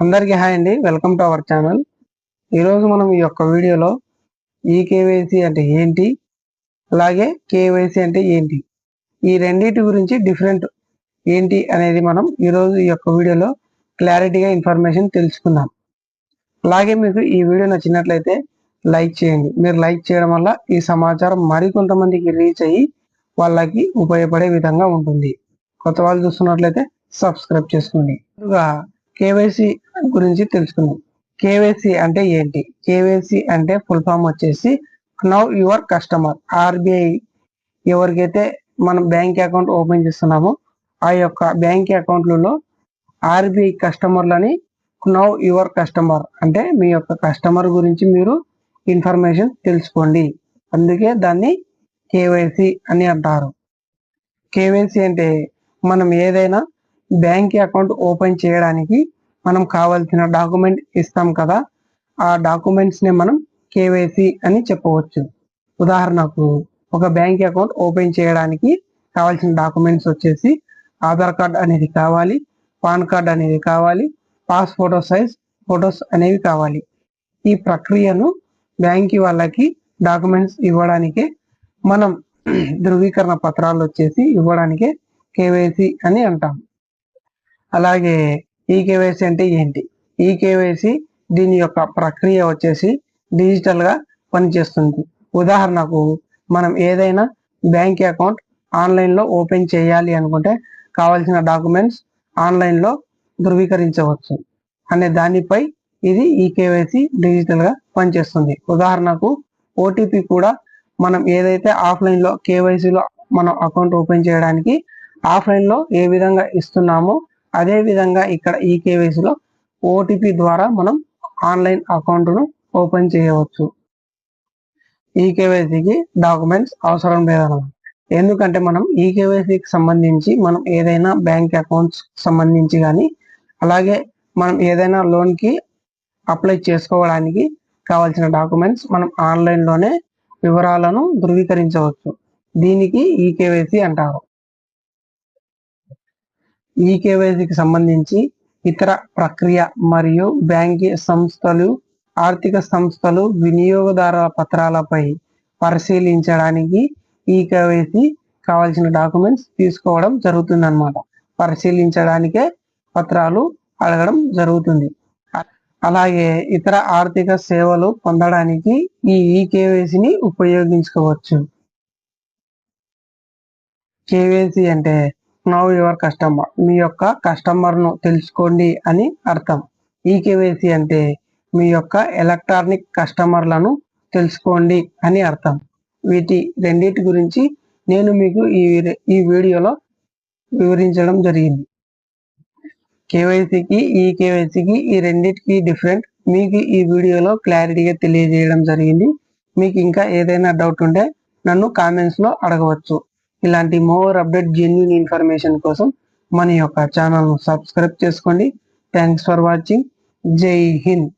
అందరికీ హాయ్ అండి, welcome to our channel. ఈరోజు మనం ఈ యొక్క వీడియోలో ఈకేవైసీ అంటే ఏంటి, అలాగే కేవైసీ అంటే ఏంటి, ఈ రెండింటి గురించి డిఫరెంట్ ఏంటి అనేది మనం ఈరోజు ఈ యొక్క వీడియోలో క్లారిటీగా ఇన్ఫర్మేషన్ తెలుసుకుందాం. అలాగే మీకు ఈ వీడియో నచ్చినట్లయితే లైక్ చేయండి. మీరు లైక్ చేయడం వల్ల ఈ సమాచారం మరికొంతమందికి రీచ్ అయ్యి వాళ్ళకి ఉపయోగపడే విధంగా ఉంటుంది. కొత్త వాళ్ళు చూస్తున్నట్లయితే సబ్స్క్రైబ్ చేసుకోండి. ముందుగా కేవైసీ గురించి తెలుసుకుందాం. కేవైసీ అంటే ఏంటి? కేవైసీ అంటే ఫుల్ ఫామ్ వచ్చేసి నౌ యువర్ కస్టమర్. ఆర్బీఐ ఎవరికైతే మనం బ్యాంక్ అకౌంట్ ఓపెన్ చేస్తున్నామో ఆ యొక్క బ్యాంక్ అకౌంట్లలో ఆర్బీఐ కస్టమర్లని నౌ యువర్ కస్టమర్ అంటే మీ యొక్క కస్టమర్ గురించి మీరు ఇన్ఫర్మేషన్ తెలుసుకోండి. అందుకే దాన్ని కేవైసీ అని అంటారు. కేవైసీ అంటే మనం ఏదైనా బ్యాంక్ అకౌంట్ ఓపెన్ చేయడానికి మనం కావాల్సిన డాక్యుమెంట్ ఇస్తాం కదా, ఆ డాక్యుమెంట్స్ ని మనం కేవైసీ అని చెప్పవచ్చు. ఉదాహరణకు ఒక బ్యాంక్ అకౌంట్ ఓపెన్ చేయడానికి కావాల్సిన డాక్యుమెంట్స్ వచ్చేసి ఆధార్ కార్డ్ అనేది కావాలి, పాన్ కార్డ్ అనేది కావాలి, పాస్ ఫోటో సైజ్ ఫొటోస్ అనేవి కావాలి. ఈ ప్రక్రియను బ్యాంక్ వాళ్ళకి డాక్యుమెంట్స్ ఇవ్వడానికే మనం ధృవీకరణ పత్రాలు వచ్చేసి ఇవ్వడానికే కేవైసీ అని అంటాం. అలాగే ఈ కేవైసీ అంటే ఏంటి? ఈ కేవైసీ దీని యొక్క ప్రక్రియ వచ్చేసి డిజిటల్ గా పనిచేస్తుంది. ఉదాహరణకు మనం ఏదైనా బ్యాంక్ అకౌంట్ ఆన్లైన్ లో ఓపెన్ చేయాలి అనుకుంటే కావాల్సిన డాక్యుమెంట్స్ ఆన్లైన్ లో ధృవీకరించవచ్చు అనే దానిపై ఇది ఈ కేవైసీ డిజిటల్ గా పనిచేస్తుంది. ఉదాహరణకు ఓటీపీ కూడా మనం ఏదైతే ఆఫ్లైన్ లో కేవైసీలో మనం అకౌంట్ ఓపెన్ చేయడానికి ఆఫ్లైన్ లో ఏ విధంగా ఇస్తున్నామో అదే విధంగా ఇక్కడ ఈ కేవైసీలో ఓటీపీ ద్వారా మనం ఆన్లైన్ అకౌంట్ను ఓపెన్ చేయవచ్చు. ఈ కేవైసీకి డాక్యుమెంట్స్ అవసరం లేదన్నమాట. ఎందుకంటే మనం ఈ కేవైసీకి సంబంధించి మనం ఏదైనా బ్యాంక్ అకౌంట్స్ సంబంధించి కానీ అలాగే మనం ఏదైనా లోన్కి అప్లై చేసుకోవడానికి కావాల్సిన డాక్యుమెంట్స్ మనం ఆన్లైన్లోనే వివరాలను ధృవీకరించవచ్చు. దీనికి ఈ కేవైసీ అంటారు. ఈ కేవైసీకి సంబంధించి ఇతర ప్రక్రియ మరియు బ్యాంకింగ్ సంస్థలు, ఆర్థిక సంస్థలు వినియోగదారుల పత్రాలపై పరిశీలించడానికి ఈ కేవైసీ కావాల్సిన డాక్యుమెంట్స్ తీసుకోవడం జరుగుతుందన్నమాట. పరిశీలించడానికే పత్రాలు అడగడం జరుగుతుంది. అలాగే ఇతర ఆర్థిక సేవలు పొందడానికి ఈ కేవైసీని ఉపయోగించుకోవచ్చు. కేవైసీ అంటే నౌ యువర్ కస్టమర్, మీ యొక్క కస్టమర్ ను తెలుసుకోండి అని అర్థం. ఈ కేవైసీ అంటే మీ యొక్క ఎలక్ట్రానిక్ కస్టమర్లను తెలుసుకోండి అని అర్థం. వీటి రెండింటి గురించి నేను మీకు ఈ వీడియోలో వివరించడం జరిగింది. కేవైసీకి ఈ కేవైసీకి ఈ రెండింటికి డిఫరెంట్ మీకు ఈ వీడియోలో క్లారిటీగా తెలియజేయడం జరిగింది. మీకు ఇంకా ఏదైనా డౌట్ ఉంటే నన్ను కామెంట్స్ లో అడగవచ్చు. ఇలాంటి మోర్ అప్డేట్ జెన్యూన్ ఇన్ఫర్మేషన్ కోసం మన యొక్క ఛానల్ను సబ్స్క్రైబ్ చేసుకోండి. Thanks for watching. జై హింద్.